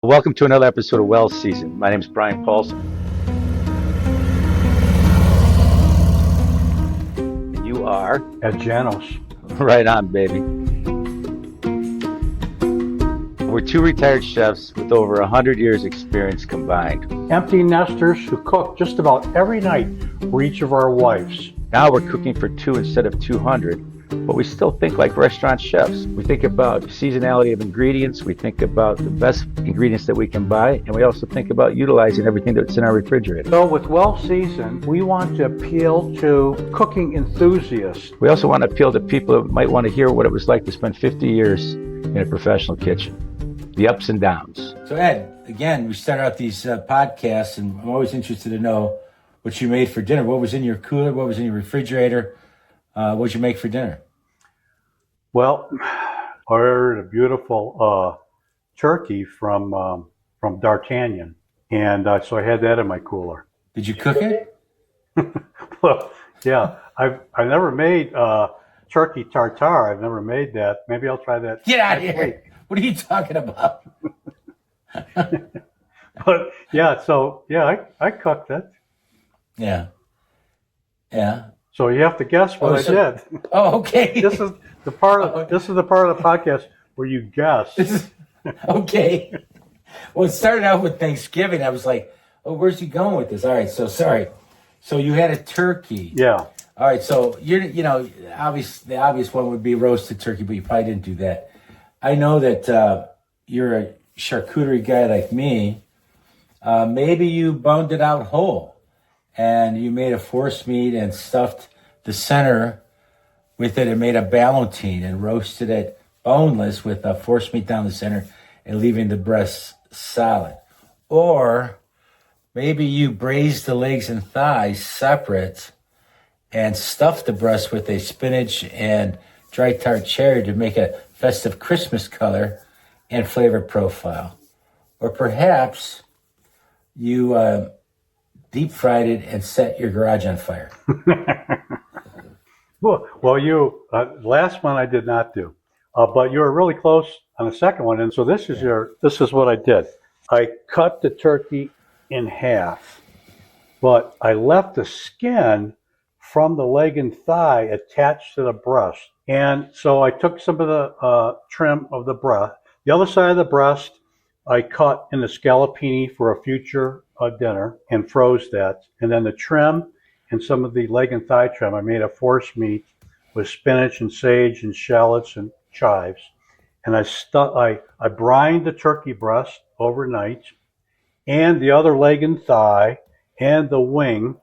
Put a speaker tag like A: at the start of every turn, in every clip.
A: Welcome to another episode of Well Season. My name is Brian Paulson. And you are
B: At Janos.
A: right on, baby. We're two retired chefs with over 100 years experience combined.
B: Empty nesters who cook just about every night for each of our wives.
A: Now we're cooking for two instead of 200, but we still think like restaurant chefs. We think about seasonality of ingredients. We think about the best ingredients that we can buy. And we also think about utilizing everything that's in our refrigerator.
B: So with Well Seasoned, we want to appeal to cooking enthusiasts.
A: We also want to appeal to people that might want to hear what it was like to spend 50 years in a professional kitchen. The ups and downs.
C: So Ed, again, we start out these podcasts, and I'm always interested to know what you made for dinner. What was in your cooler? What was in your refrigerator? What did you make for dinner?
B: Well, I ordered a beautiful turkey from D'Artagnan, and so I had that in my cooler.
C: Did you cook it?
B: Well, yeah, I never made turkey tartare. I've never made that. Maybe I'll try that.
C: Get out of
B: next
C: here!
B: week.
C: What are you talking about?
B: But yeah, so yeah, I cooked it.
C: Yeah.
B: So you have to guess what I did.
C: Oh, okay.
B: This is the part of the podcast where you guess.
C: Okay. Well, it started out with Thanksgiving. I was like, oh, where's he going with this? All right, so sorry. So you had a turkey.
B: Yeah.
C: All right, so the obvious one would be roasted turkey, but you probably didn't do that. I know that you're a charcuterie guy like me. Maybe you boned it out whole, and you made a force meat and stuffed the center with it and made a ballotine and roasted it boneless with a force meat down the center and leaving the breast solid. Or maybe you braised the legs and thighs separate and stuffed the breast with a spinach and dry tart cherry to make a festive Christmas color and flavor profile. Or perhaps you deep fried it and set your garage on fire.
B: Well, you last one I did not do, but you were really close on the second one. And so this is what I did. I cut the turkey in half, but I left the skin from the leg and thigh attached to the breast. And so I took some of the trim of the breast. The other side of the breast I cut into scallopini for a future dinner and froze that. And then the trim and some of the leg and thigh trim, I made a force meat with spinach and sage and shallots and chives. And I brined the turkey breast overnight and the other leg and thigh and the wing.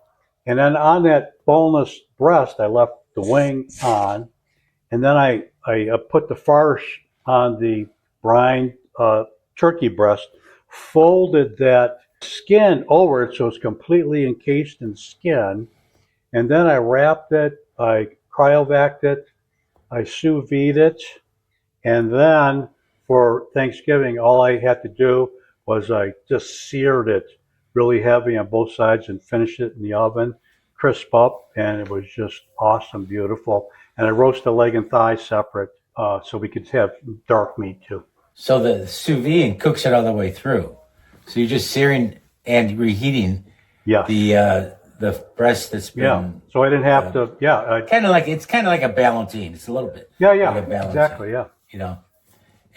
B: And then on that boneless breast, I left the wing on. And then I put the farce on the brined turkey breast, folded that skin over it so it's completely encased in skin. And then I wrapped it, I cryovac it, I sous vide it. And then for Thanksgiving, all I had to do was I just seared it really heavy on both sides and finished it in the oven, crisp up, and it was just awesome, beautiful. And I roast the leg and thigh separate so we could have dark meat too.
C: So the sous vide cooks it all the way through. So you're just searing and reheating the breast that's been
B: So I didn't have to.
C: it's kind of like a ballotine. It's a little bit like a ballotine,
B: exactly.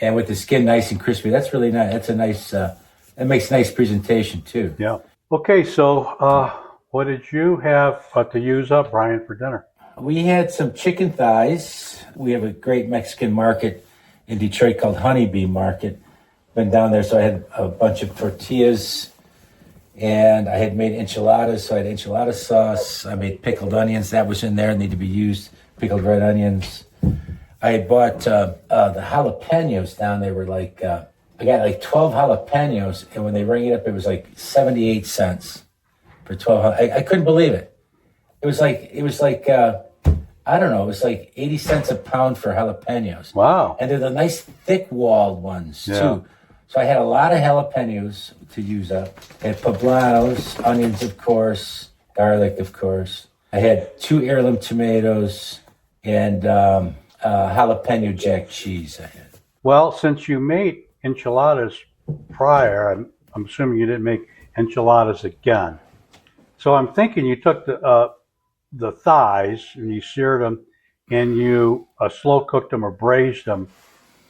C: and with the skin nice and crispy. That's really nice. That's a nice. It makes a nice presentation too.
B: Yeah. Okay, so what did you have to use up, Brian, for dinner?
C: We had some chicken thighs. We have a great Mexican market in Detroit called Honeybee Market. Been down there, so I had a bunch of tortillas, and I had made enchiladas, so I had enchilada sauce. I made pickled onions. That was in there, need to be used. Pickled red onions. I had bought the jalapenos down. They were like, I got like 12 jalapenos, and when they rang it up, it was like 78 cents for 12. I couldn't believe it. It was like I don't know, it was like 80 cents a pound for jalapenos.
B: Wow.
C: And they're the nice thick-walled ones, too. So I had a lot of jalapenos to use up. I had poblanos, onions, of course, garlic, of course. I had 2 heirloom tomatoes and jalapeno jack cheese I had.
B: Well, since you made enchiladas prior, I'm assuming you didn't make enchiladas again. So I'm thinking you took the thighs and you seared them and you slow cooked them or braised them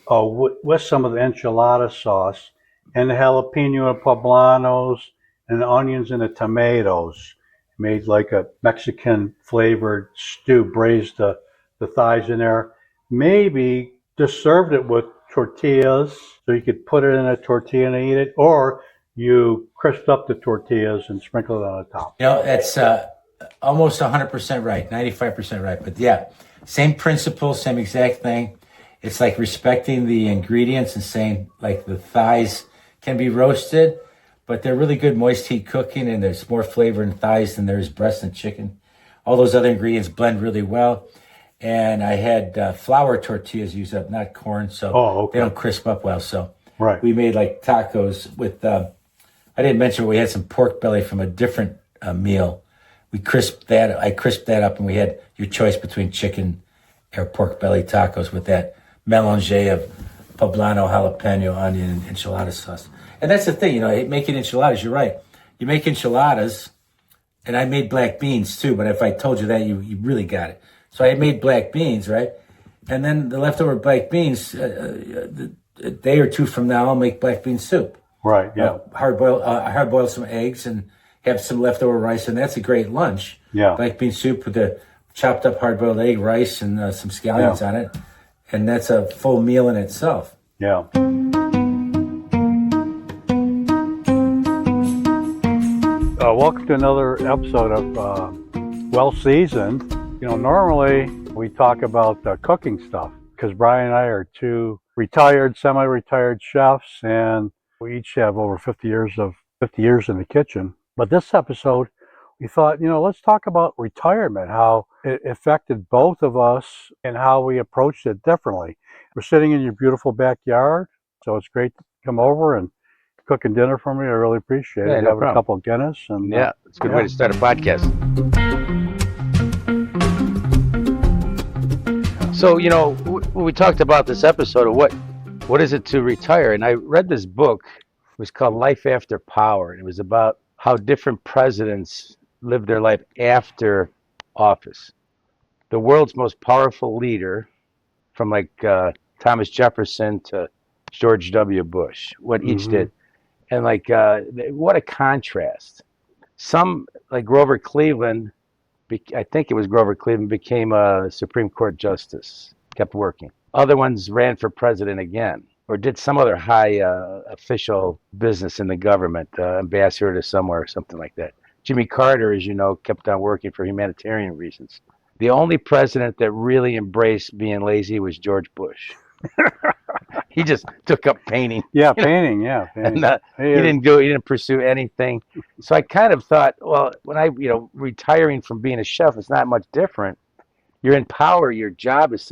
B: with some of the enchilada sauce and the jalapeno and poblanos and the onions and the tomatoes. Made like a Mexican flavored stew, braised the thighs in there. Maybe just served it with tortillas so you could put it in a tortilla and eat it, or you crisped up the tortillas and sprinkled it on the top.
C: You know, that's almost 100% right, 95% right. But yeah, same principle, same exact thing. It's like respecting the ingredients and saying like the thighs can be roasted, but they're really good moist heat cooking, and there's more flavor in thighs than there is breast and chicken. All those other ingredients blend really well. And I had flour tortillas used up, not corn, so
B: Okay.
C: they don't crisp up well. So
B: right.
C: We made like tacos with, I didn't mention, we had some pork belly from a different meal. I crisped that up, and we had your choice between chicken or pork belly tacos with that melange of poblano, jalapeno, onion, and enchilada sauce. And that's the thing, making enchiladas, you're right. You make enchiladas, and I made black beans too, but if I told you that, you really got it. So I made black beans, right? And then the leftover black beans, a day or two from now, I'll make black bean soup.
B: Right, yeah.
C: Hard boil some eggs and have some leftover rice, and that's a great lunch.
B: Yeah.
C: Black bean soup with the chopped up hard boiled egg, rice, and some scallions on it. And that's a full meal in itself.
B: Yeah. Welcome to another episode of Well Seasoned. Normally we talk about cooking stuff because Brian and I are two retired, semi-retired chefs, and we each have over 50 years in the kitchen. But this episode, we thought, let's talk about retirement, how it affected both of us and how we approached it differently. We're sitting in your beautiful backyard, so it's great to come over and cooking dinner for me. I really appreciate it.
A: No
B: Have a couple of Guinness. And
A: it's a good way to start a podcast. So, we talked about this episode of what is it to retire? And I read this book. It was called Life After Power. And it was about how different presidents lived their life after office. The world's most powerful leader, from like Thomas Jefferson to George W. Bush, what each did. And like, what a contrast. Some, like Grover Cleveland, I think it was Grover Cleveland, became a Supreme Court justice, kept working. Other ones ran for president again, or did some other high official business in the government, ambassador to somewhere or something like that. Jimmy Carter, as you know, kept on working for humanitarian reasons. The only president that really embraced being lazy was George Bush. He just took up painting.
B: Yeah, painting.
A: And he didn't pursue anything. So I kind of thought, well, when retiring from being a chef, it's not much different. You're in power. Your job is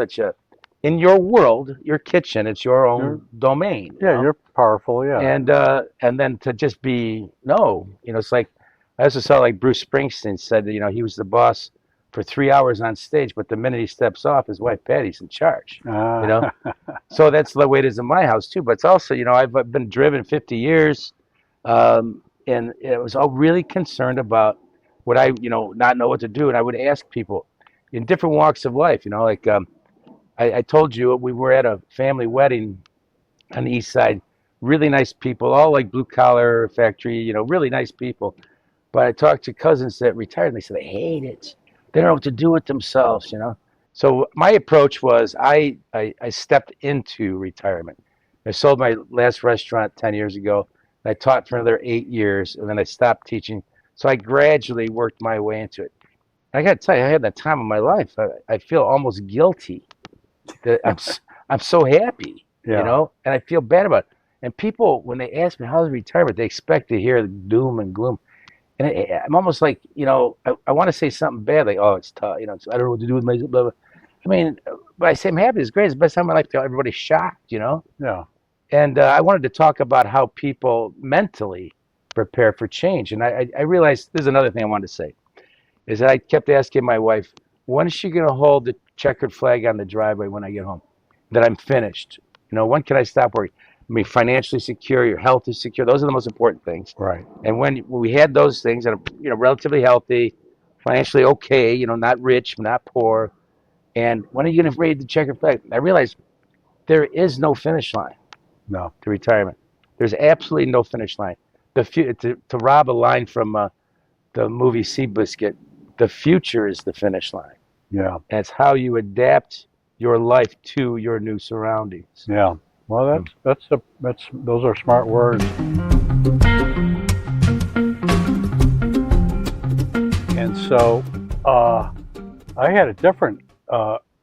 A: in your world, your kitchen, it's your own domain.
B: Yeah, you're powerful. Yeah.
A: And then to just be, it's like, I also saw like Bruce Springsteen said that, he was the boss for 3 hours on stage, but the minute he steps off, his wife Patty's in charge. So that's the way it is in my house too. But it's also, I've been driven 50 years, and it was all really concerned about what I, not know what to do. And I would ask people in different walks of life, I told you we were at a family wedding on the east side, really nice people, all like blue collar factory, really nice people. But I talked to cousins that retired, and they said they hate it. They don't know what to do with themselves, So my approach was I stepped into retirement. I sold my last restaurant 10 years ago. I taught for another 8 years, and then I stopped teaching. So I gradually worked my way into it. I got to tell you, I had that time of my life. I feel almost guilty that I'm so happy, and I feel bad about it. And people, when they ask me how's retirement, they expect to hear the doom and gloom. And I'm almost like, I want to say something bad, like, oh, it's tough, I don't know what to do with myself, blah, blah. I mean, but I say I'm happy. It's great. It's the best time of my life. Everybody's shocked,
B: Yeah.
A: And I wanted to talk about how people mentally prepare for change. And I realized there's another thing I wanted to say, is that I kept asking my wife, when is she going to hold the checkered flag on the driveway when I get home, that I'm finished? When can I stop working? I mean, financially secure, your health is secure. Those are the most important things.
B: Right.
A: And when we had those things, and relatively healthy, financially okay, not rich, not poor. And when are you going to read the checkered flag? I realized there is no finish line
B: No.
A: to retirement. There's absolutely no finish line. To rob a line from the movie Seabiscuit, the future is the finish line.
B: Yeah.
A: And it's how you adapt your life to your new surroundings.
B: Yeah. Well, those are smart words. And so, I had a different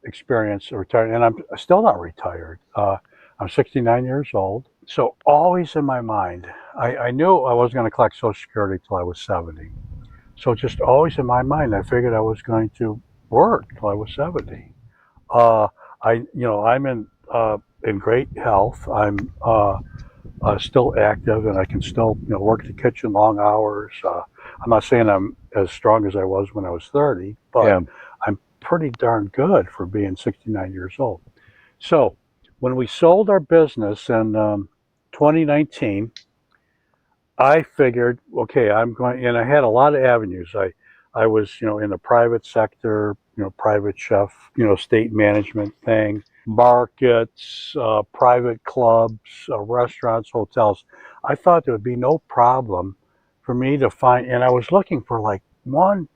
B: experience of retiring, and I'm still not retired. I'm 69 years old. So always in my mind, I knew I wasn't going to collect Social Security till I was 70. So just always in my mind, I figured I was going to work till I was 70. Uh, I'm in great health. I'm still active, and I can still work the kitchen long hours. I'm not saying I'm as strong as I was when I was 30, but
A: Yeah.
B: I'm pretty darn good for being 69 years old. So when we sold our business in 2019, I figured, okay, I'm going, and I had a lot of avenues. I was, in the private sector, private chef, state management thing, markets, private clubs, restaurants, hotels. I thought there would be no problem for me to find, and I was looking for like one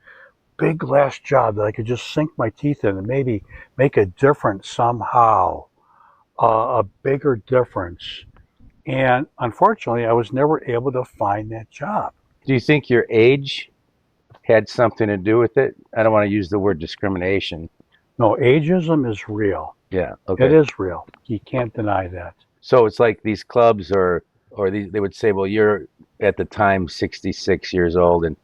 B: big last job that I could just sink my teeth in and maybe make a difference somehow, a bigger difference. And unfortunately, I was never able to find that job.
A: Do you think your age had something to do with it? I don't want to use the word discrimination.
B: No, ageism is real.
A: Yeah.
B: It
A: Okay.
B: is real. You can't deny that.
A: So it's like these clubs they would say, well, you're at the time 66 years old and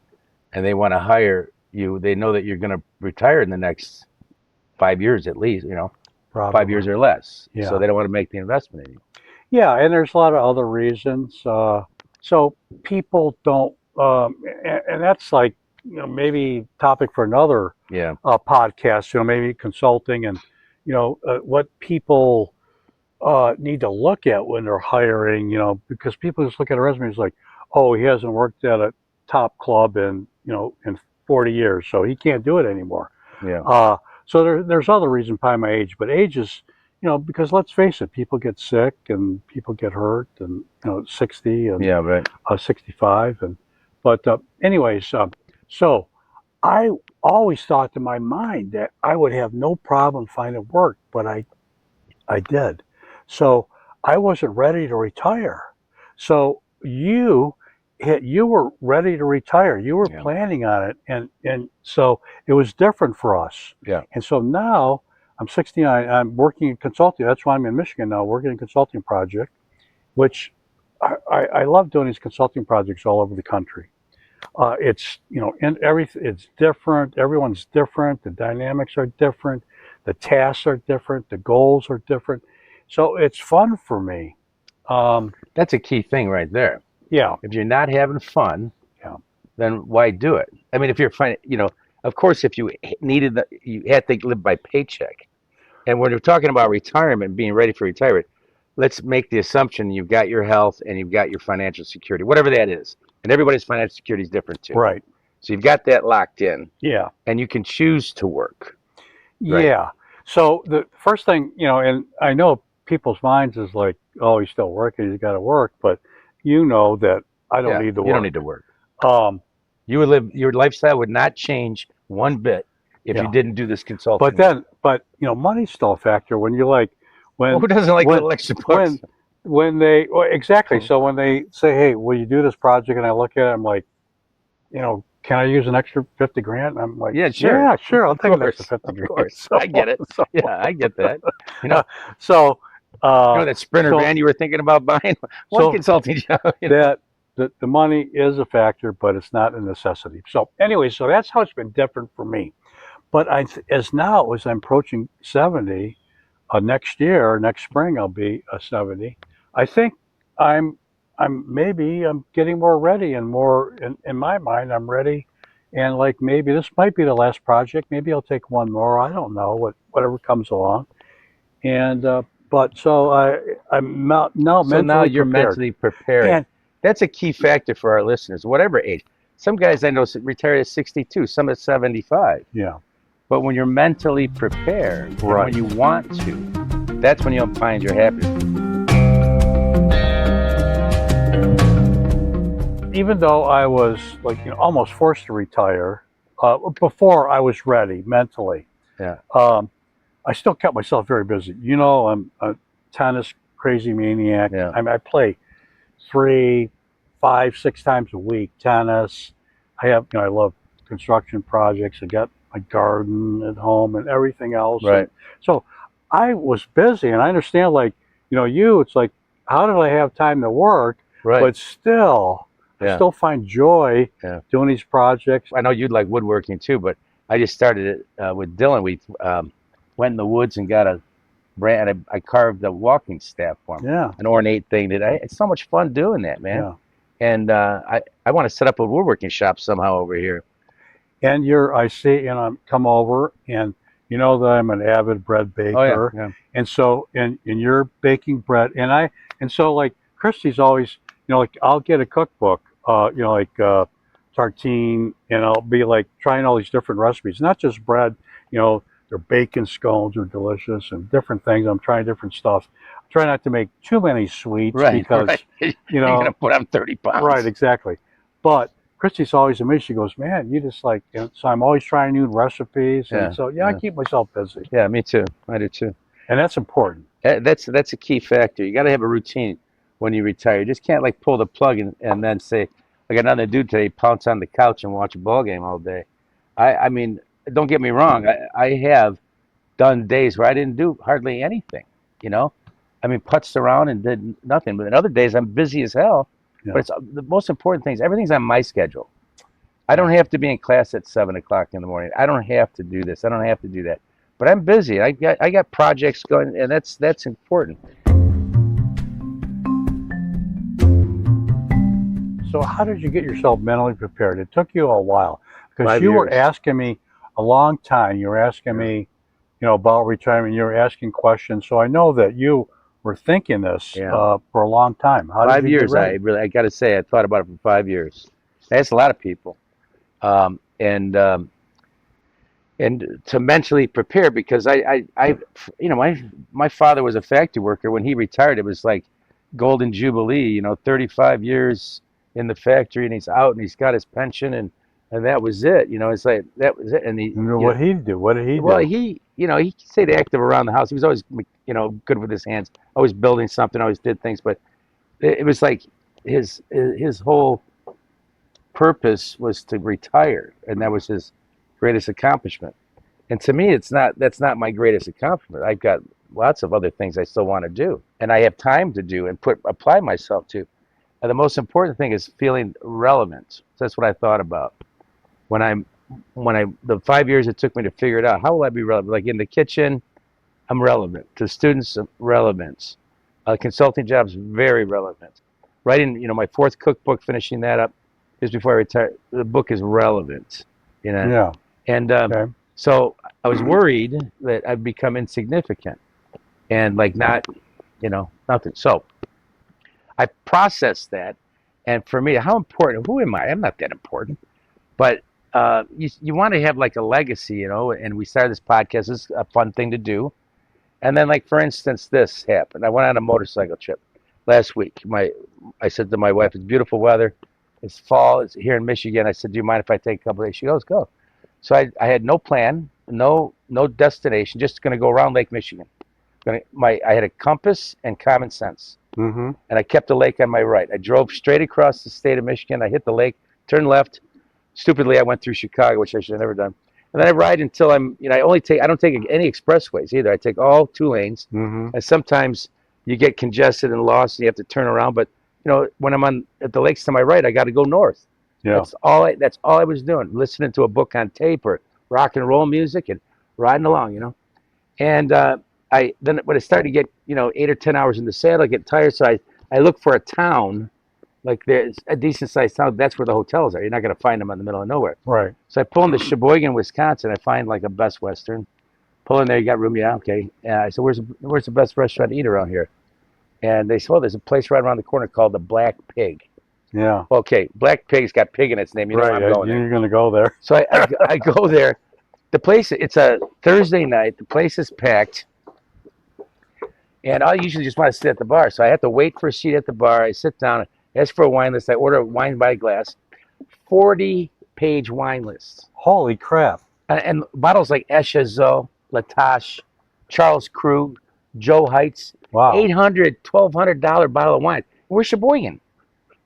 A: they want to hire you. They know that you're going to retire in the next 5 years at least, 5 years
B: Probably.
A: or less. So
B: Yeah.
A: they don't want to make the investment in you.
B: Yeah, and there's a lot of other reasons. So people don't, and that's like, maybe topic for another
A: Yeah.
B: podcast. Maybe consulting and what people need to look at when they're hiring. Because people just look at a resume, it's like, oh, he hasn't worked at a top club in 40 years, so he can't do it anymore.
A: Yeah.
B: So there's other reasons behind my age, but age is, because let's face it, people get sick and people get hurt, and 60 and
A: Yeah. Right.
B: 65, but anyways, so I always thought in my mind that I would have no problem finding work, but I did. So I wasn't ready to retire. So you were ready to retire. You were
A: Yeah.
B: planning on it, and so it was different for us.
A: Yeah.
B: And so now I'm 69. I'm working in consulting. That's why I'm in Michigan now, working in a consulting project, which I love doing these consulting projects all over the country. It's and everything. It's different. Everyone's different. The dynamics are different. The tasks are different. The goals are different. So it's fun for me.
A: That's a key thing right there.
B: Yeah.
A: If you're not having fun,
B: Yeah.
A: then why do it? I mean, if you're fine, of course, if you you had to live by paycheck. And when we're talking about retirement, being ready for retirement, let's make the assumption you've got your health and you've got your financial security, whatever that is. And everybody's financial security is different too.
B: Right.
A: So you've got that locked in,
B: Yeah.
A: and you can choose to work. Right.
B: Yeah. So the first thing, and I know people's minds is like, oh, he's still working. He's got to work, but that I don't need to work.
A: You don't need to work.
B: Um,
A: Your lifestyle would not change one bit if you
B: Yeah.
A: didn't do this consulting.
B: but money's still a factor when you like when
A: who doesn't like
B: when-
A: little extra bucks?
B: when they exactly. So when they say, hey, will you do this project? And I look at it, I'm like, can I use an extra 50 grand? I'm like,
A: Yeah, sure.
B: Yeah, sure. I'll take an extra
A: Of
B: 50 grand.
A: course.
B: So-
A: I get it.
B: so-
A: Yeah, I get that.
B: So,
A: That Sprinter
B: so-
A: van you were thinking about buying? One
B: so
A: consulting job.
B: that the money is a factor, but it's not a necessity. So anyway, so that's how it's been different for me. But as I'm approaching 70, next spring, I'll be 70. I think I'm getting more ready and more in my mind. I'm ready, and like maybe this might be the last project. Maybe I'll take one more. I don't know whatever comes along, and But so I'm now
A: So now
B: mentally
A: you're
B: prepared.
A: mentally prepared.
B: And
A: That's a key factor for our listeners, whatever age. Some guys I know retire at 62, some at 75.
B: yeah,
A: But when you're mentally prepared and when
B: right.
A: you want to, that's when you'll find your happiness.
B: Even though I was like almost forced to retire, before I was ready mentally,
A: Yeah.
B: um, I still kept myself very busy. I'm a tennis crazy maniac.
A: Yeah.
B: I play 3, 5, 6 times a week tennis. I love construction projects. I got my garden at home and everything else. And
A: Right.
B: so I was busy, and I understand, like, it's like, how did I have time to work?
A: Right.
B: But still, I
A: Yeah.
B: still find joy
A: Yeah.
B: doing these projects.
A: I know you'd like woodworking too, but I just started it with Dylan. We went in the woods and got a brand. I carved a walking staff for him,
B: Yeah,
A: an ornate thing it's so much fun doing that, man.
B: yeah.
A: And I want to set up a woodworking shop somehow over here.
B: And I see, and I'm come over, and that I'm an avid bread
A: Oh yeah,
B: baker,
A: yeah,
B: and so and you're baking bread, and so like Christy's always, like I'll get a cookbook, like tartine, and I'll be like trying all these different recipes, not just bread, their bacon scones are delicious and different things. I'm trying different stuff. I try not to make too many sweets
A: right, right.
B: because, you
A: You're gonna
B: know,
A: put on 30
B: right,
A: pounds.
B: exactly. But Christy's always amazed. She goes, "Man, you just like," so I'm always trying new recipes, and
A: Yeah,
B: so yeah, I
A: yeah,
B: keep myself busy,
A: yeah. Me too. I do too.
B: and that's important.
A: That's a key factor. You got to have a routine when you retire. You just can't like pull the plug and then say, I got nothing to do today, pounce on the couch and watch a ball game all day. I mean, don't get me wrong. I have done days where I didn't do hardly anything, you know? I mean, putzed around and did nothing. But in other days, I'm busy as hell. But
B: Yeah,
A: it's the most important thing is everything's on my schedule. I
B: yeah.
A: don't have to be in class at 7 o'clock in the morning. I don't have to do this. I don't have to do that. But I'm busy. I got projects going, and that's important.
B: So how did you get yourself mentally prepared? It took you a while because
A: Five
B: you were
A: years.
B: asking me a long time. You were asking
A: Yeah.
B: me, about retirement. You were asking questions, so I know that you were thinking this
A: Yeah.
B: for a long time. How did
A: Five
B: you get
A: years.
B: ready?
A: I got to say, I thought about it for 5 years. That's a lot of people. Um, and um, and to mentally prepare because my father was a factory worker. When he retired, it was like golden jubilee, 35 years in the factory, and he's out and he's got his pension, and that was it. It's like that was it. And he,
B: What he do? What did he
A: well,
B: do?
A: he stayed active around the house. He was always, good with his hands, always building something, always did things. But it was like his whole purpose was to retire, and that was his greatest accomplishment. And to me, that's not my greatest accomplishment. I've got lots of other things I still want to do, and I have time to do and apply myself to. And the most important thing is feeling relevant. So that's what I thought about when the 5 years it took me to figure it out. How will I be relevant? Like in the kitchen, I'm relevant. To students, I'm relevant. Consulting jobs, very relevant. Writing, my fourth cookbook, finishing that up just before I retire. The book is relevant, you know.
B: Yeah.
A: And
B: Okay.
A: so I was worried that I'd become insignificant and like not, nothing. So I processed that. And for me, how important, who am I? I'm not that important. But you want to have like a legacy, and we started this podcast. This is a fun thing to do. And then, like, for instance, this happened. I went on a motorcycle trip last week. I said to my wife, it's beautiful weather. It's fall. It's here in Michigan. I said, do you mind if I take a couple of days? She goes, go. So I had no plan, no destination, just going to go around Lake Michigan. I had a compass and common sense,
B: Mm-hmm.
A: and I kept the lake on my right. I drove straight across the state of Michigan. I hit the lake, turned left. Stupidly, I went through Chicago, which I should have never done. And then I ride until I don't take any expressways either. I take all 2 lanes,
B: Mm-hmm.
A: and sometimes you get congested and lost, and you have to turn around. But when I'm at the lakes to my right, I got to go north.
B: Yeah.
A: That's all I was doing, listening to a book on tape or rock and roll music and riding along. And I then when I started to get 8 or 10 hours in the saddle, I get tired, so I look for a town. Like there's a decent sized town. That's where the hotels are. You're not going to find them in the middle of nowhere.
B: Right.
A: So I pull into Sheboygan, Wisconsin. I find like a Best Western, Pull in there, you got room? Yeah, okay. And I said, where's the best restaurant to eat around here? And they said, well, there's a place right around the corner called the Black Pig.
B: Yeah.
A: Okay, Black Pig's got pig in its name. You know where
B: Right.
A: I'm going there.
B: You're going to go there.
A: So I go there. The place, it's a Thursday night. The place is packed. And I usually just want to sit at the bar. So I have to wait for a seat at the bar. I sit down, ask for a wine list. I order wine by glass. 40-page wine list.
B: Holy crap.
A: And bottles like Echazot, Latache, Charles Krug, Joe Heights.
B: Wow.
A: $800, $1,200 bottle of wine. We're Sheboygan.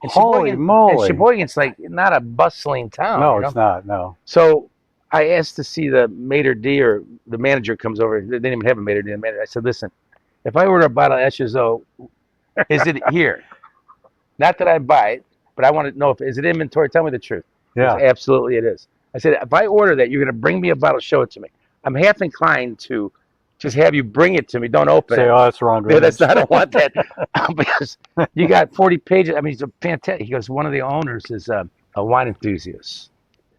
A: And
B: Holy moly.
A: And Sheboygan's like not a bustling town.
B: No,
A: you know?
B: it's not. No.
A: So I asked to see the maitre d', or the manager comes over. They didn't even have a maitre d'. I said, listen, if I order a bottle of Echazot, is it here? Not that I buy it, but I want to know, if is it inventory? Tell me the truth.
B: Yeah.
A: Said, absolutely it is. I said, if I order that, you're going to bring me a bottle, show it to me. I'm half inclined to just have you bring it to me. Don't open
B: Say,
A: it.
B: oh, that's wrong.
A: Yeah, I don't want that. Because you got 40 pages. I mean, he's a fantastic. He goes, one of the owners is a wine enthusiast.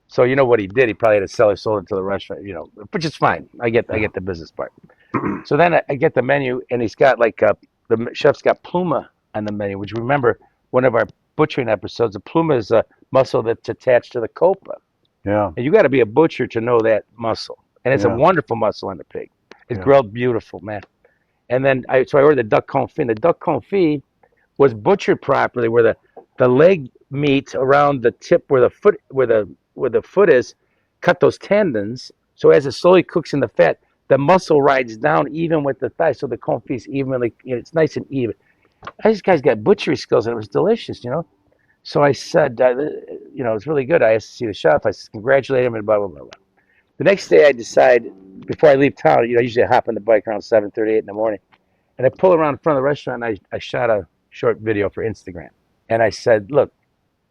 A: So you know what he did? He probably had a cellar sold it to the restaurant, you know, which is fine. I get the business part. So then I get the menu, and he's got like the chef's got pluma on the menu, which, remember, one of our butchering episodes, the pluma is a muscle that's attached to the copa.
B: Yeah.
A: And you got to be a butcher to know that muscle. And it's a wonderful muscle on the pig. It's grilled beautiful, man. And then I ordered the duck confit. The duck confit was butchered properly, where the leg meat around the tip, where the foot is, cut those tendons. So as it slowly cooks in the fat, the muscle rides down even with the thigh, so the confit's evenly, you know, it's nice and even. This guy's got butchery skills, and it was delicious, you know. So I said, you know, it's really good. I asked to see the chef. I said, congratulate him, and blah, blah, blah, blah. The next day I decide, before I leave town, you know, usually I hop on the bike around 7:38 in the morning, and I pull around in front of the restaurant, and I shot a short video for Instagram. And I said, look,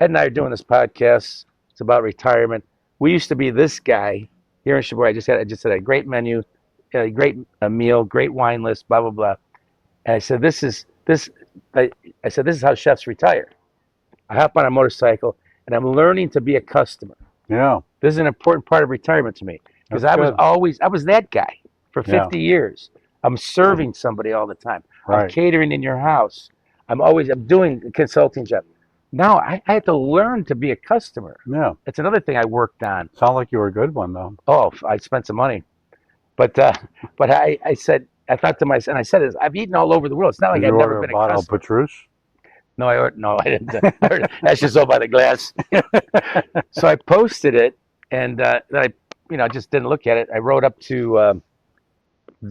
A: Ed and I are doing this podcast. It's about retirement. We used to be this guy here in Sheboygan. I just had a great menu, a great meal, great wine list, blah, blah, blah. And I said, this is how chefs retire. I hop on a motorcycle, and I'm learning to be a customer.
B: Yeah.
A: This is an important part of retirement to me, because I was that guy for 50 years. I'm serving somebody all the time.
B: Right.
A: I'm catering in your house. I'm doing a consulting job. Now I had to learn to be a customer.
B: Yeah.
A: It's another thing I worked on.
B: Sound like you were a good one, though.
A: Oh, I spent some money, but I said, I thought to myself, and I said this, I've eaten all over the world. It's not like I've never been a customer.
B: Petrus?
A: No, I didn't. That's just all by the glass. So I posted it, and then I just didn't look at it. I rode up to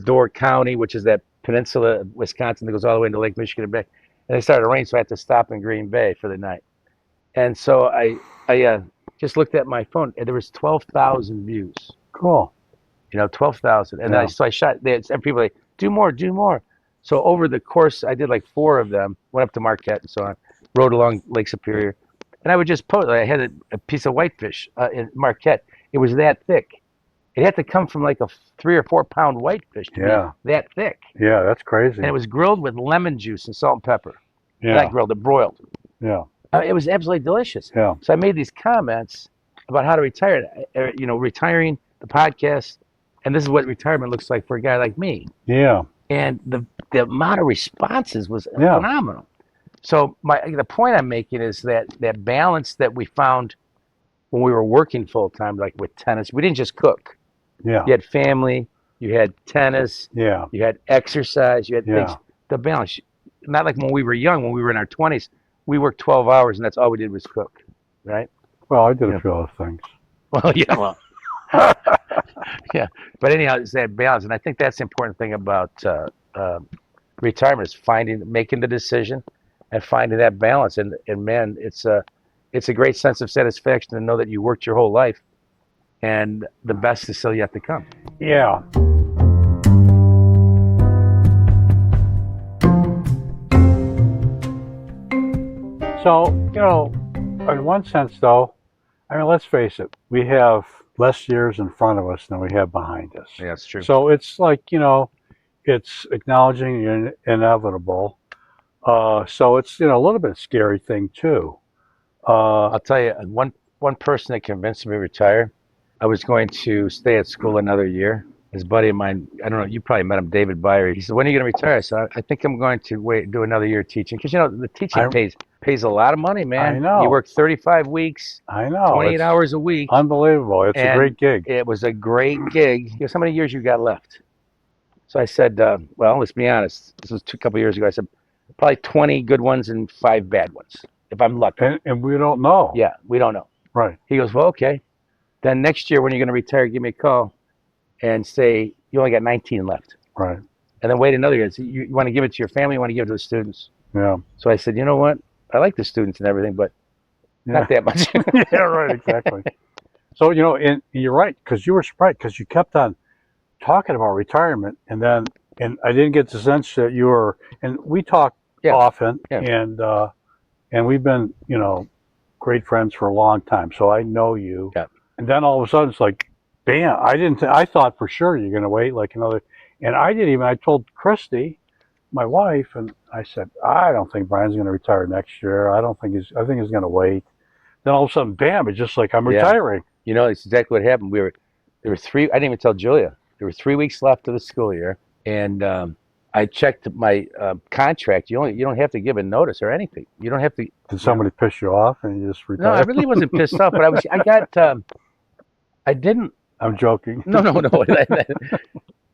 A: Door County, which is that peninsula of Wisconsin that goes all the way into Lake Michigan and back. And it started to rain, so I had to stop in Green Bay for the night. And so I just looked at my phone, and there was 12,000 views.
B: Cool.
A: You know, 12,000. And then I shot. And people were like, do more. So over the course, I did like 4 of them. Went up to Marquette and so on. Rode along Lake Superior, and I would just post. I had a piece of whitefish in Marquette. It was that thick. It had to come from like a 3 or 4 pound whitefish to be that thick.
B: Yeah, that's crazy.
A: And it was grilled with lemon juice and salt and pepper.
B: Yeah.
A: Not grilled, it broiled.
B: Yeah.
A: It was absolutely delicious.
B: Yeah.
A: So I made these comments about how to retire. You know, retiring, the podcast, and this is what retirement looks like for a guy like me.
B: Yeah.
A: And the amount of responses was phenomenal. So the point I'm making is that balance that we found when we were working full time, like with tennis, we didn't just cook.
B: Yeah.
A: You had family, you had tennis,
B: Yeah.
A: you had exercise, you had things. The balance, not like when we were young, when we were in our 20s, we worked 12 hours and that's all we did was cook, right?
B: Well, I did a few other things.
A: Well, yeah. But anyhow, it's that balance, and I think that's the important thing about retirement is making the decision, and finding that balance. And man, it's a great sense of satisfaction to know that you worked your whole life, and the best is still yet to come.
B: Yeah. So, you know, in one sense, though, I mean, let's face it, we have less years in front of us than we have behind us.
A: Yeah, that's true.
B: So it's like, you know, it's acknowledging the inevitable. So it's, you know, a little bit scary thing, too.
A: I'll tell you, one person that convinced me to retire, I was going to stay at school another year. This buddy of mine, I don't know, you probably met him, David Byer. He said, "When are you going to retire?" So I think I'm going to wait, do another year teaching, because the teaching
B: I
A: pays a lot of money,
B: I
A: man. You
B: know.
A: work 35 weeks,
B: I know.
A: 28
B: It's
A: hours a week,
B: unbelievable. It's a
A: and
B: great gig.
A: it was a great gig. Guess how many years you got left? So I said, well, let's be honest. This was a couple years ago. I said, probably 20 good ones and 5 bad ones, if I'm lucky.
B: And we don't know.
A: Yeah, we don't know.
B: Right.
A: He goes, well, okay. Then next year when you're going to retire, give me a call and say you only got 19 left.
B: Right.
A: And then wait another year. So you want to give it to your family, you want to give it to the students.
B: Yeah.
A: So I said, you know what? I like the students and everything, but
B: Yeah.
A: not that much.
B: Yeah. Right. Exactly. So and you're right, because you were surprised because you kept on talking about retirement, and I didn't get the sense that you were. And we talk
A: Yeah.
B: often,
A: Yeah.
B: and we've been great friends for a long time, so I know you.
A: Yeah.
B: And then all of a sudden it's like, bam! I didn't. I thought for sure you're going to wait like another. And I didn't even. I told Christy, my wife, and I said, I don't think Brian's going to retire next year. I don't think he's. I think he's going to wait. Then all of a sudden, bam! It's just like I'm
A: Yeah.
B: retiring.
A: It's exactly what happened. There were 3. I didn't even tell Julia. There were 3 weeks left of the school year, and I checked my contract. You don't have to give a notice or anything. You don't have to.
B: Did somebody piss you off and you just
A: No,
B: retired?
A: I really wasn't pissed off, but I didn't.
B: I'm joking.
A: No.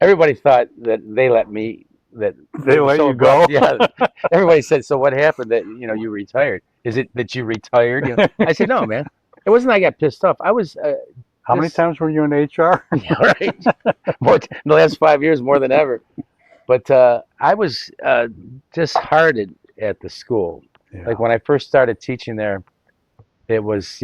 A: Everybody thought that they let me. That
B: They let you go?
A: Yeah. Everybody said, so what happened that you retired? Is it that you retired? I said, no, man. It wasn't I got pissed off. I was.
B: How many times were you in HR?
A: Yeah, right. More in the last 5 years, more than ever. But I was disheartened at the school.
B: Yeah.
A: Like when I first started teaching there, it was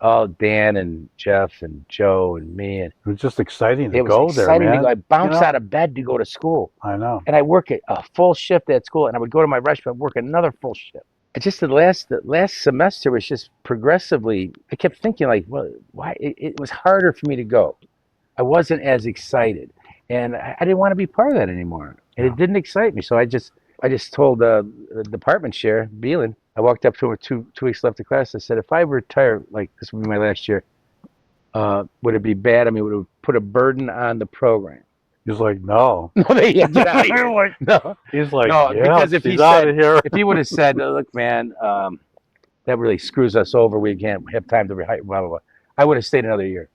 A: all Dan and Jeff and Joe and me, and
B: It was just exciting to
A: it was
B: go
A: exciting
B: there,
A: to
B: man.
A: go. I bounced out of bed to go to school,
B: I know.
A: and I work a full shift at school, and I would go to my restaurant, work another full shift. It just the last semester was just progressively. I kept thinking like, well, why? It was harder for me to go. I wasn't as excited, and I didn't want to be part of that anymore, and it didn't excite me. So I just told the department chair, Beelan. I walked up to him with two weeks left of class. I said, if I retire, like this would be my last year, would it be bad? I mean, would it put a burden on the program?
B: He was like, no.
A: No, they get out of here.
B: Like,
A: No,
B: he's like,
A: no,
B: yeah,
A: because if he
B: he's out of here.
A: if he would have said, look, man, that really screws us over. We can't have time to retire, blah, blah, blah. I would have stayed another year.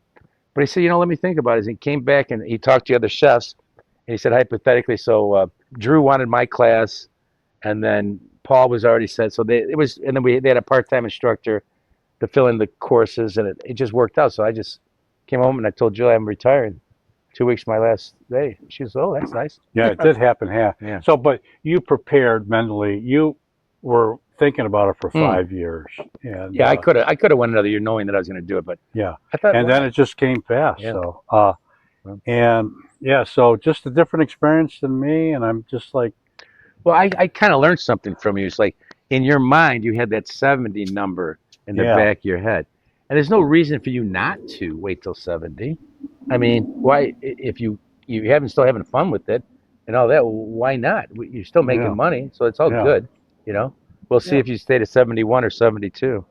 A: But he said, let me think about it. He came back and he talked to the other chefs. And he said, hypothetically, so Drew wanted my class, and then Paul was already set. So they had a part-time instructor to fill in the courses, and it just worked out. So I just came home and I told Julie I'm retired. 2 weeks my last day. She was, oh, that's nice.
B: Yeah, it did happen.
A: Yeah.
B: So, but you prepared mentally. You were thinking about it for 5 years. And,
A: yeah, I could have went another year knowing that I was going to do it, but
B: yeah,
A: I thought,
B: and then it just came fast.
A: Yeah.
B: So, and yeah, so just a different experience than me, and I'm just like,
A: well, I kind of learned something from you. It's like in your mind you had that 70 number in the back of your head, and there's no reason for you not to wait till 70. I mean, why? If you still having fun with it and all that, why not? You're still making money, so it's all good. We'll see if you stayed at 71 or 72.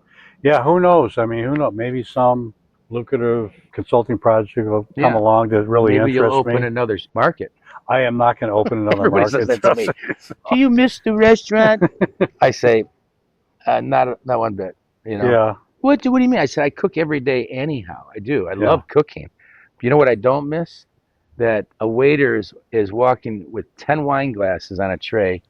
B: Yeah, who knows? I mean, who knows? Maybe some lucrative consulting project will come along that really
A: Maybe you'll
B: interests me.
A: open another market.
B: I am not going to open another
A: Everybody
B: market.
A: says that to me. Do you miss the restaurant? I say, not one bit.
B: Yeah.
A: What do you mean? I said, I cook every day anyhow. I do. I love cooking. You know what I don't miss? That a waiter is walking with 10 wine glasses on a tray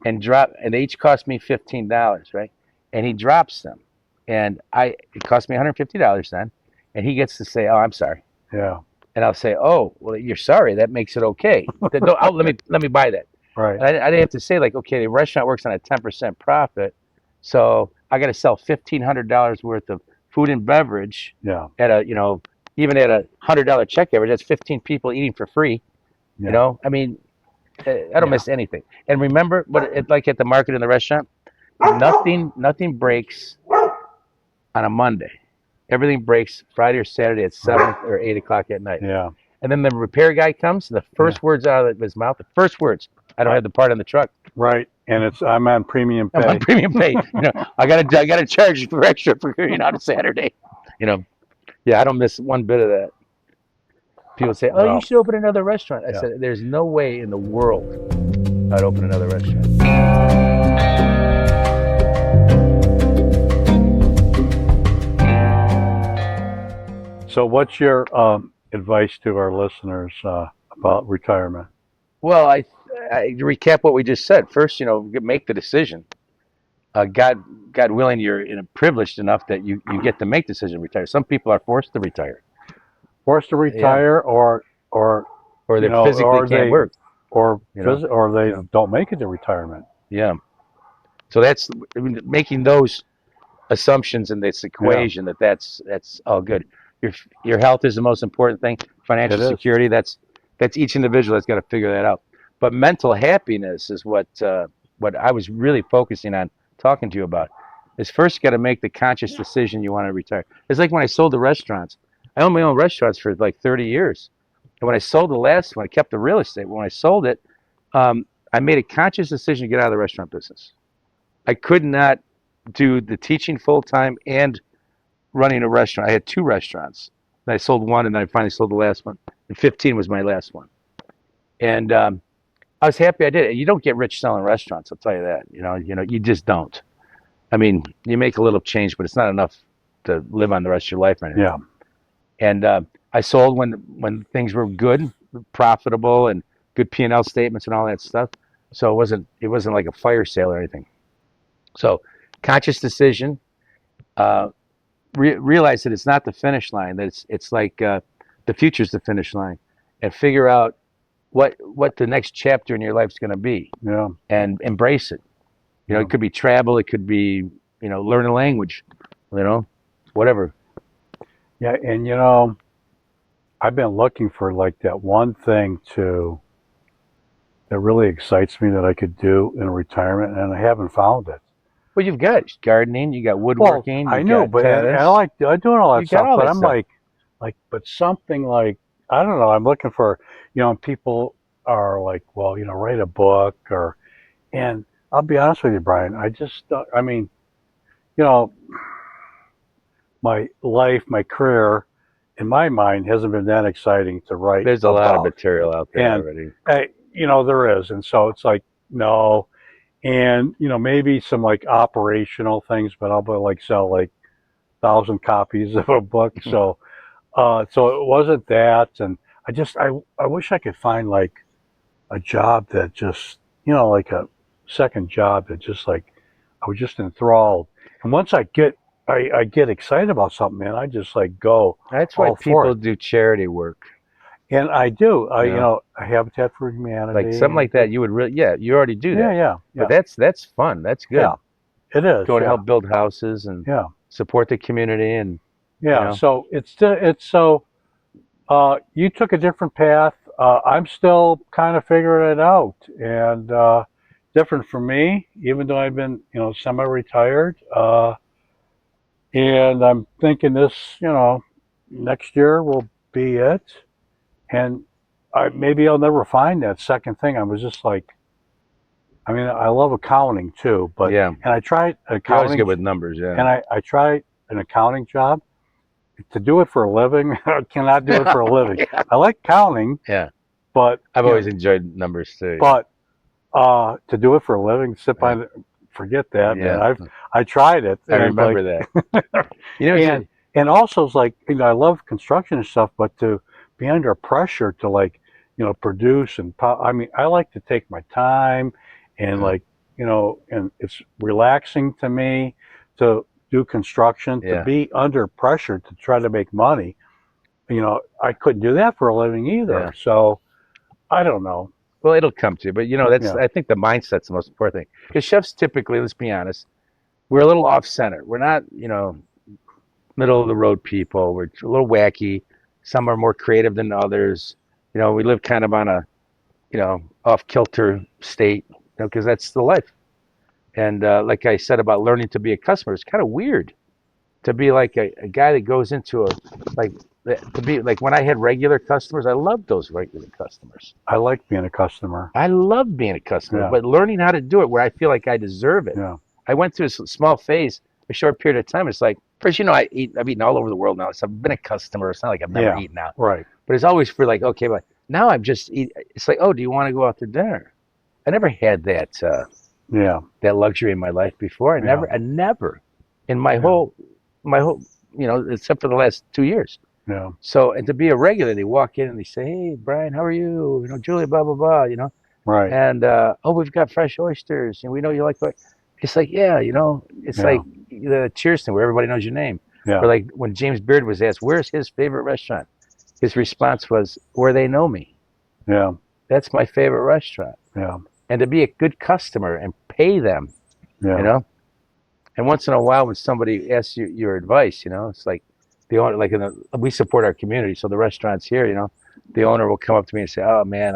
A: and they each cost me $15, right? And he drops them. And it cost me $150 then. And he gets to say, oh, I'm sorry.
B: Yeah.
A: And I'll say, oh, well, you're sorry. That makes it okay. Let me buy that.
B: Right.
A: And I didn't have to say like, okay, the restaurant works on a 10% profit, so I got to sell $1,500 worth of food and beverage.
B: Yeah.
A: At even at a $100 check average, that's 15 people eating for free.
B: Yeah.
A: I mean, I don't miss anything. And remember, like at the market in the restaurant, nothing breaks on a Monday. Everything breaks Friday or Saturday at 7 or 8 o'clock at night.
B: Yeah.
A: And then the repair guy comes, and the first words out of his mouth, I don't have the part on the truck.
B: Right. And I'm on premium pay.
A: I'm on premium pay. I gotta charge for extra for on a Saturday. Yeah, I don't miss one bit of that. People say, "Oh, you
B: Wow.
A: should open another restaurant." I
B: Yeah.
A: said, "There's no way in the world I'd open another restaurant."
B: So, what's your advice to our listeners about retirement?
A: Well, I recap what we just said. First, make the decision. God willing, you're privileged enough that you get to make the decision to retire. Some people are forced to retire.
B: Forced to
A: Yeah,
B: retire, or
A: or they physically can't work. You know,
B: or they
A: yeah,
B: don't make it to retirement.
A: yeah. So that's making those assumptions in this
B: Yeah,
A: equation that's all good. Your health is the most important thing.
B: it
A: Financial
B: is.
A: security, that's each individual that's got to figure that out. But mental happiness is what I was really focusing on talking to you about. Is first you got to make the conscious decision you want to retire. It's like when I sold the restaurants. I owned my own restaurants for like 30 years. And when I sold the last one, I kept the real estate. When I sold it, I made a conscious decision to get out of the restaurant business. I could not do the teaching full time and running a restaurant. I had two restaurants. And I sold one, and then I finally sold the last one. And 15 was my last one. And I was happy I did it. You don't get rich selling restaurants. I'll tell you that. You just don't. I mean, you make a little change, but it's not enough to live on the rest of your life or anything.
B: Yeah,
A: And I sold when things were good, profitable, and good P&L statements and all that stuff. So it wasn't like a fire sale or anything. So conscious decision. Uh, realize that it's not the finish line. That it's like the future's the finish line, and figure out what the next chapter in your life is going to be,
B: yeah,
A: and embrace it.
B: yeah.
A: It could be travel. It could be learn a language. Whatever.
B: Yeah, and I've been looking for like that one thing that really excites me that I could do in retirement, and I haven't found it.
A: Well, you've got gardening. You got
B: Well,
A: woodworking.
B: I
A: You
B: know,
A: got
B: but I
A: tennis.
B: like I doing all that
A: You got
B: stuff.
A: all
B: But
A: that
B: I'm
A: stuff.
B: but something like I don't know. I'm looking for people are like, well, write a book and I'll be honest with you, Brian. I just, I mean, you know, my life, my career, in my mind, hasn't been that exciting to write
A: There's a lot of
B: about.
A: material out there
B: And
A: already.
B: there is, and so it's like no, and maybe some like operational things, but I'll like sell like 1,000 copies of a book. So it wasn't that, and I wish I could find like a job that just like a second job that just like I was just enthralled. And once I get excited about something, man, I just like go
A: That's why
B: all for
A: people
B: it.
A: do charity work.
B: And I do.
A: You know,
B: A Habitat for
A: like
B: Humanity.
A: something like that. You would really, yeah, you already do
B: Yeah,
A: that.
B: yeah,
A: But
B: yeah,
A: that's fun. That's good.
B: yeah. It is.
A: Go to
B: Yeah,
A: help build houses and
B: yeah,
A: support the community, and you
B: yeah.
A: know,
B: So it's so you took a different path. I'm still kind of figuring it out, and different for me, even though I've been, semi-retired. And I'm thinking this, next year will be it. And maybe I'll never find that second thing. I was just like, I mean, I love accounting too,
A: yeah,
B: and I tried
A: you're always
B: accounting,
A: good with numbers. Yeah.
B: and I tried an accounting job to do it for a living. I cannot do it for a living.
A: Yeah.
B: I like counting,
A: Yeah.
B: but
A: I've always enjoyed numbers too.
B: but to do it for a living, sit
A: Yeah.
B: by, forget that,
A: Yeah.
B: man. I tried it,
A: I
B: and it's like,
A: remember that. You know,
B: and also it's like I love construction and stuff, but to be under pressure to like produce I mean, I like to take my time and
A: Yeah.
B: like and it's relaxing to me to do construction, to
A: Yeah.
B: be under pressure to try to make money. I couldn't do that for a living either.
A: Yeah.
B: So I don't know.
A: Well, it'll come to you, but that's
B: Yeah,
A: I think the mindset's the most important thing. Because chefs typically, let's be honest, we're a little off center. We're not, middle of the road people. We're a little wacky. Some are more creative than others. We live kind of on a, off kilter state, because that's the life. And like I said about learning to be a customer, it's kind of weird to be like a guy that goes into like, to be like when I had regular customers, I loved those regular customers.
B: I like being a customer.
A: I love being a customer,
B: Yeah,
A: but learning how to do it where I feel like I deserve it.
B: yeah,
A: I went through a small phase, a short period of time. It's like, first, I've eaten all over the world now. So I've been a customer. It's not like I've never
B: yeah.
A: eaten out.
B: Right.
A: But it's always for like, okay, but now I'm just eat. It's like, oh, do you want to go out to dinner? I never had
B: Yeah.
A: that luxury in my life before.
B: Yeah.
A: I never in my
B: Yeah.
A: whole, except for the last 2 years.
B: Yeah.
A: So, and to be a regular, they walk in and they say, hey, Brian, how are you? Julia, blah, blah, blah,
B: Right.
A: and, oh, we've got fresh oysters and we know you like, it's like, yeah, it's
B: Yeah.
A: like the Cheers thing where everybody knows your name.
B: Yeah.
A: Or like when James Beard was asked, where's his favorite restaurant? His response was, where they know me.
B: Yeah.
A: That's my favorite restaurant.
B: Yeah.
A: And to be a good customer and pay them,
B: Yeah.
A: And once in a while, when somebody asks you your advice, it's like the owner, like we support our community, so the restaurants here, the owner will come up to me and say, "Oh man,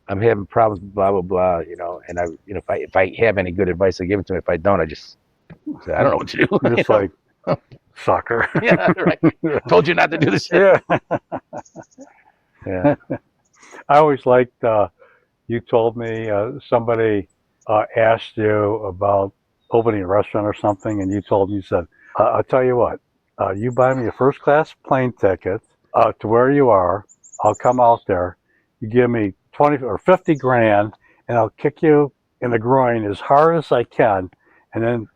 A: I'm having problems, blah blah blah," and I, if I have any good advice, I give it to him. If I don't, I just say, I don't know what to do.
B: Just like soccer.
A: Yeah, right. Told you not to do this.
B: Yeah.
A: Yeah.
B: I always liked. You told me somebody asked you about opening a restaurant or something, and you told me, you said, "I'll tell you what. You buy me a first class plane ticket to where you are. I'll come out there. You give me 20 or 50 grand, and I'll kick you in the groin as hard as I can, and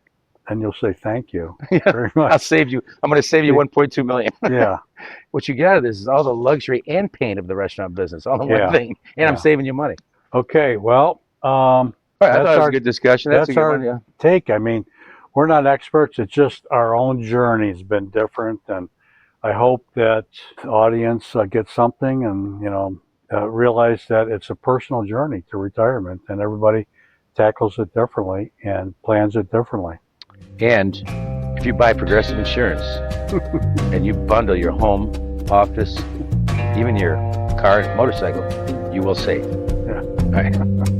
B: you'll say thank you very much.
A: I'll save you. I'm going to save you 1.2 million.
B: Yeah.
A: What you get out of this is all the luxury and pain of the restaurant business, all in one thing, and I'm saving you money.
B: Okay. Well,
A: I thought it was a good discussion. That's a good one, yeah.
B: Take. I mean, we're not experts. It's just our own journey has been different, and I hope that the audience gets something and realize that it's a personal journey to retirement, and everybody tackles it differently and plans it differently.
A: And if you buy Progressive Insurance and you bundle your home, office, even your car and motorcycle, you will save.
B: Yeah.
A: All right.